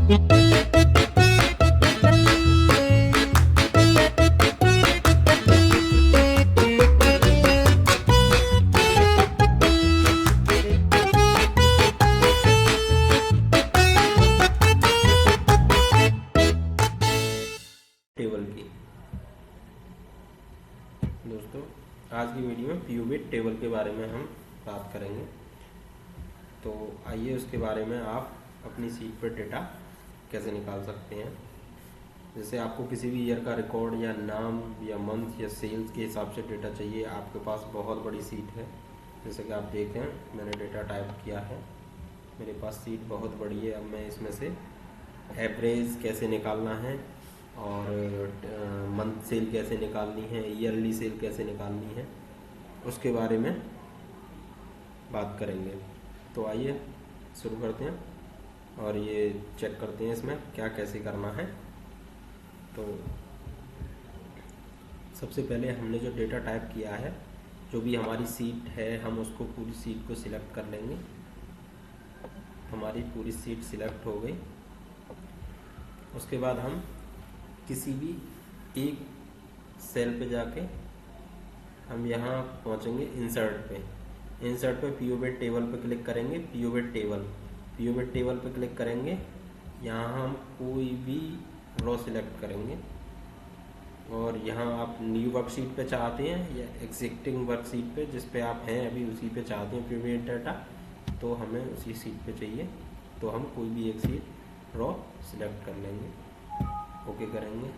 Table की। दोस्तों, आज की वीडियो में पीयूबिट टेबल के बारे में हम बात करेंगे। तो आइए उसके बारे में आप अपनी सीट पर डेटा कैसे निकाल सकते हैं। जैसे आपको किसी भी ईयर का रिकॉर्ड या नाम या मंथ या सेल्स के हिसाब से डेटा चाहिए, आपके पास बहुत बड़ी सीट है। जैसे कि आप देखें, मैंने डेटा टाइप किया है, मेरे पास सीट बहुत बड़ी है। अब मैं इसमें से एवरेज कैसे निकालना है और मंथ सेल कैसे निकालनी है, ईयरली सेल कैसे निकालनी है, उसके बारे में बात करेंगे। तो आइए शुरू करते हैं और ये चेक करते हैं इसमें क्या कैसे करना है। तो सबसे पहले हमने जो डेटा टाइप किया है, जो भी हमारी सीट है, हम उसको पूरी सीट को सिलेक्ट कर लेंगे। हमारी पूरी सीट सिलेक्ट हो गई। उसके बाद हम किसी भी एक सेल पे जाके हम यहाँ पहुँचेंगे इंसर्ट पे। इंसर्ट पे पीयूबिट टेबल पे क्लिक करेंगे। पीयूबिट टेबल पे क्लिक करेंगे। यहाँ हम कोई भी रो सिलेक्ट करेंगे और यहाँ आप न्यू वर्कशीट पे चाहते हैं या एग्जिस्टिंग वर्कशीट पे जिस पे आप हैं अभी उसी पे चाहते हैं पीयूबिट डाटा, तो हमें उसी सीट पे चाहिए। तो हम कोई भी एक सीट रो सिलेक्ट कर लेंगे, ओके करेंगे।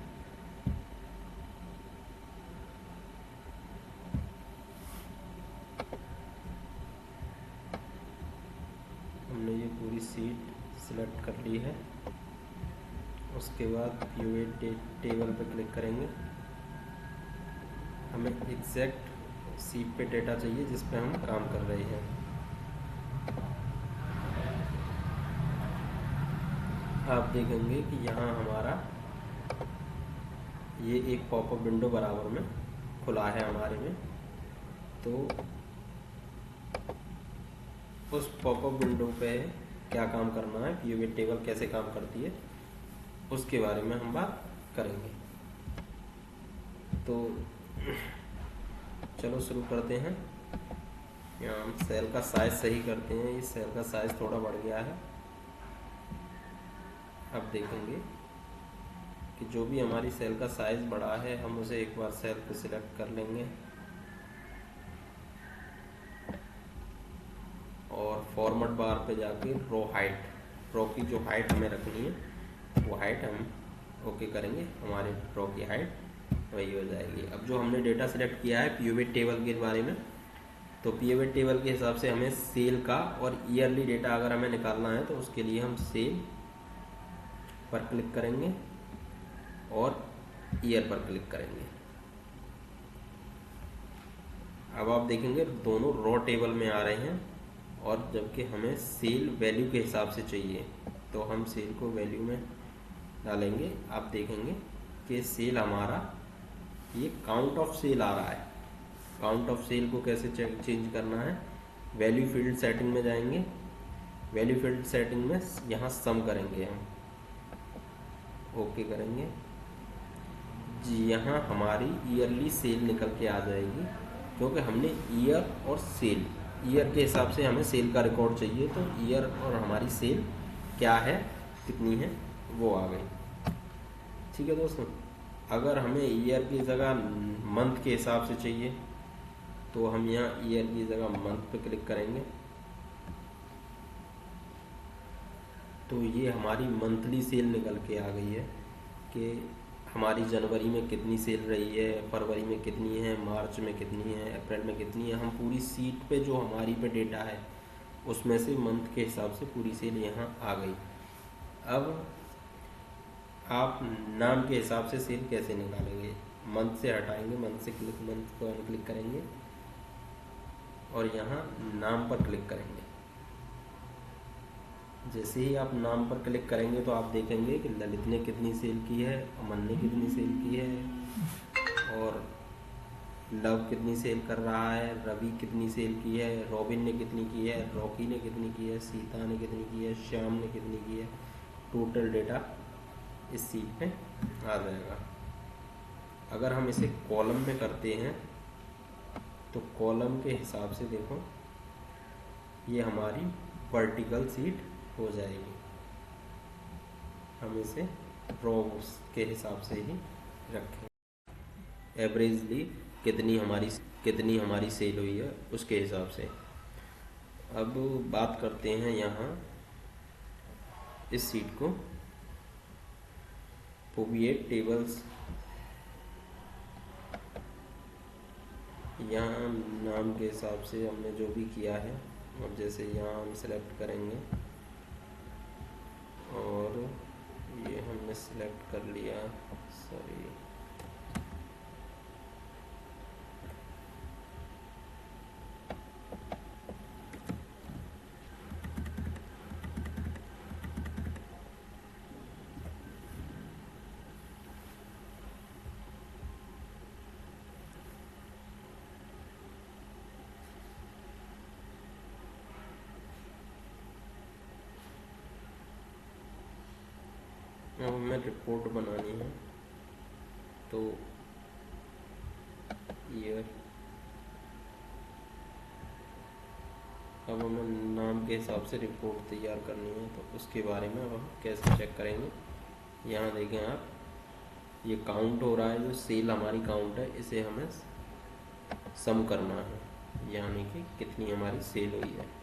हमने ये पूरी सीट सिलेक्ट कर ली है। उसके बाद पीयूबिट टेबल पे क्लिक करेंगे। हमें एग्जैक्ट सीट पे डेटा चाहिए जिस पे हम काम कर रहे हैं। आप देखेंगे कि यहाँ हमारा ये एक पॉपअप विंडो बराबर में खुला है हमारे में। तो उस पॉपअप विंडो पे क्या काम करना है, पीयूबिट टेबल कैसे काम करती है, उसके बारे में हम बात करेंगे। तो चलो शुरू करते हैं। यहाँ हम सेल का साइज सही करते हैं। इस सेल का साइज थोड़ा बढ़ गया है। अब देखेंगे कि जो भी हमारी सेल का साइज बढ़ा है, हम उसे एक बार सेल पे सिलेक्ट कर लेंगे और फॉर्मेट बार पे जाके रो की जो हाइट हमें रखनी है वो हाइट हम ओके करेंगे। हमारे रो की हाइट वही हो जाएगी। अब जो हमने डेटा सिलेक्ट किया है पीयूबिट टेबल के बारे में, तो पीयूबिट टेबल के हिसाब से हमें सेल का और ईयरली डेटा अगर हमें निकालना है तो उसके लिए हम सेल पर क्लिक करेंगे और ईयर पर क्लिक करेंगे। अब आप देखेंगे दोनों रो टेबल में आ रहे हैं और जबकि हमें सेल वैल्यू के हिसाब से चाहिए तो हम सेल को वैल्यू में डालेंगे। आप देखेंगे कि सेल हमारा ये काउंट ऑफ सेल आ रहा है। काउंट ऑफ सेल को कैसे चेंज करना है, वैल्यू फील्ड सेटिंग में जाएंगे। वैल्यू फील्ड सेटिंग में यहाँ सम करेंगे, हम ओके करेंगे जी। यहाँ हमारी ईयरली सेल निकल के आ जाएगी क्योंकि हमने ईयर और सेल, ईयर के हिसाब से हमें सेल का रिकॉर्ड चाहिए, तो ईयर और हमारी सेल क्या है, कितनी है, वो आ गई। ठीक है दोस्तों, अगर हमें ईयर की जगह मंथ के हिसाब से चाहिए तो हम यहाँ ईयर की जगह मंथ पे क्लिक करेंगे। तो ये हमारी मंथली सेल निकल के आ गई है कि हमारी जनवरी में कितनी सेल रही है, फरवरी में कितनी है, मार्च में कितनी है, अप्रैल में कितनी है। हम पूरी सीट पे जो हमारी पे डेटा है उसमें से मंथ के हिसाब से पूरी सेल यहाँ आ गई। अब आप नाम के हिसाब से सेल कैसे निकालेंगे, मंथ से हटाएंगे, मंथ को अनक्लिक करेंगे और यहाँ नाम पर क्लिक करेंगे। जैसे ही आप नाम पर क्लिक करेंगे तो आप देखेंगे कि ललित ने कितनी सेल की है, अमन ने कितनी सेल की है और लव कितनी सेल कर रहा है, रवि कितनी सेल की है, रॉबिन ने कितनी की है, रॉकी ने कितनी की है, सीता ने कितनी की है, श्याम ने कितनी की है, टोटल डेटा इस सीट पे आ जाएगा। अगर हम इसे कॉलम में करते हैं तो कॉलम के हिसाब से देखो ये हमारी वर्टिकल सीट हो जाएगी। हम इसे रो के हिसाब से ही रखें। एवरेजली कितनी हमारी सेल हुई है उसके हिसाब से। अब बात करते हैं यहाँ इस सीट को पोविएट टेबल्स, यहाँ नाम के हिसाब से हमने जो भी किया है, अब जैसे यहाँ हम सेलेक्ट करेंगे और ये हमने सेलेक्ट कर लिया, सॉरी अब हमें रिपोर्ट बनानी है तो ईयर, अब हमें नाम के हिसाब से रिपोर्ट तैयार करनी है तो उसके बारे में अब हम कैसे चेक करेंगे। यहाँ देखें आप, ये काउंट हो रहा है, जो सेल हमारी काउंट है इसे हमें सम करना है, यानी कि कितनी हमारी सेल हुई है।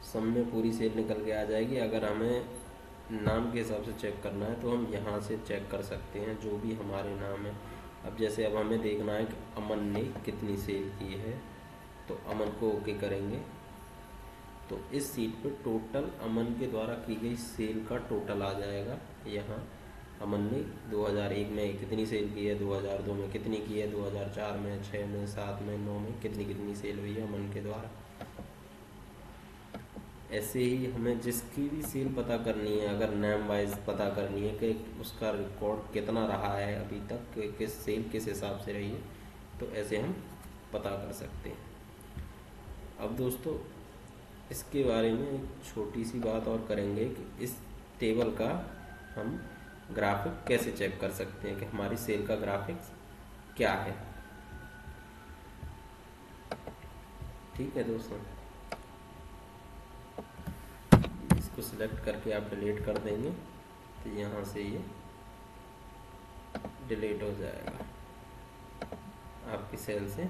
सम में पूरी सेल निकल के आ जाएगी। अगर हमें नाम के हिसाब से चेक करना है तो हम यहाँ से चेक कर सकते हैं जो भी हमारे नाम है। अब जैसे अब हमें देखना है कि अमन ने कितनी सेल की है, तो अमन को ओके करेंगे तो इस सीट पर टोटल अमन के द्वारा की गई सेल का टोटल आ जाएगा। यहाँ अमन ने 2001 में कितनी सेल की है, 2002 में कितनी की है, 2004 में, 6 में, 7 में, 9 में कितनी सेल हुई है अमन के द्वारा। ऐसे ही हमें जिसकी भी सेल पता करनी है, अगर नेम वाइज पता करनी है कि उसका रिकॉर्ड कितना रहा है अभी तक, किस सेल किस हिसाब से रही है, तो ऐसे हम पता कर सकते हैं। अब दोस्तों इसके बारे में एक छोटी सी बात और करेंगे कि इस टेबल का हम ग्राफिक कैसे चेक कर सकते हैं कि हमारी सेल का ग्राफिक्स क्या है। ठीक है दोस्तों, इसको सिलेक्ट करके आप डिलीट कर देंगे तो यहाँ से ये डिलीट हो जाएगा, आपकी सेल से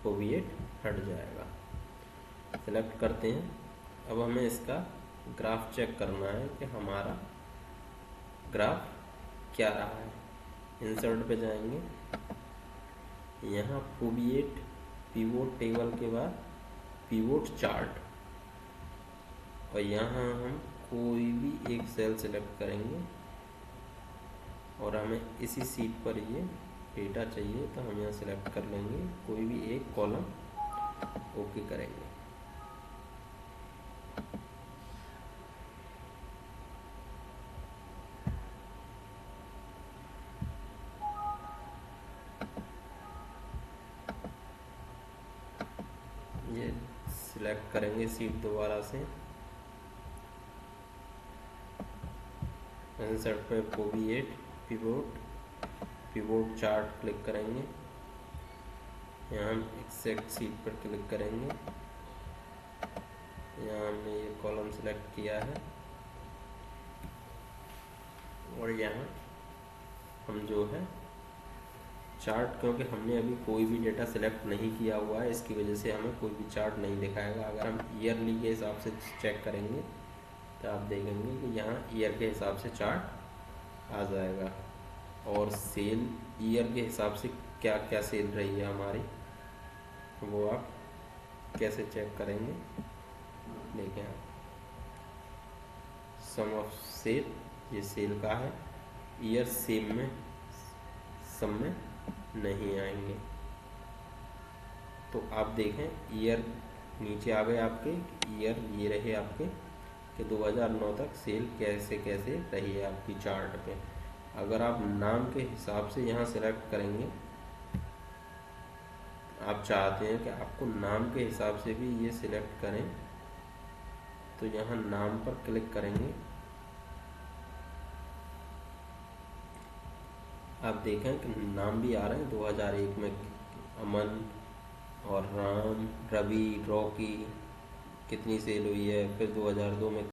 पोविएट हट जाएगा। सिलेक्ट करते हैं। अब हमें इसका ग्राफ चेक करना है कि हमारा ग्राफ क्या रहा है। इंसर्ट पे जाएंगे, यहाँ पोविएट पिवोट टेबल के बाद पिवोट चार्ट, और यहाँ हम कोई भी एक सेल सेलेक्ट करेंगे और हमें इसी सीट पर ये डेटा चाहिए तो हम यहाँ सेलेक्ट कर लेंगे, कोई भी एक कॉलम ओके करेंगे। ये सिलेक्ट करेंगे सीट दोबारा से, इंसर्ट पे पोविएट पिवोट चार्ट क्लिक करेंगे, यहाँ हम एक्सेक्ट सीट पर क्लिक करेंगे, यहाँ हमने ये कॉलम सेलेक्ट किया है और यहाँ हम जो है चार्ट, क्योंकि हमने अभी कोई भी डेटा सेलेक्ट नहीं किया हुआ है इसकी वजह से हमें कोई भी चार्ट नहीं दिखाएगा। अगर हम ईयरली के हिसाब से चेक करेंगे तो आप देखेंगे कि यहाँ ईयर के हिसाब से चार्ट आ जाएगा और सेल ईयर के हिसाब से क्या क्या सेल रही है हमारी, वो आप कैसे चेक करेंगे। देखें आप, सम ऑफ सेल, ये सेल का है, ईयर सेम में सम में नहीं आएंगे। तो आप देखें ईयर नीचे आ गए आपके, ईयर ये रहे आपके कि 2009 तक सेल कैसे कैसे रही है आपकी चार्ट पे। अगर आप नाम के हिसाब से यहाँ सेलेक्ट करेंगे, आप चाहते हैं कि आपको नाम के हिसाब से भी ये सिलेक्ट करें तो यहाँ नाम पर क्लिक करेंगे। आप देखें कि नाम भी आ रहे हैं 2001 में अमन और राम, रवि, रॉकी कितनी सेल हुई है। फिर 2002 में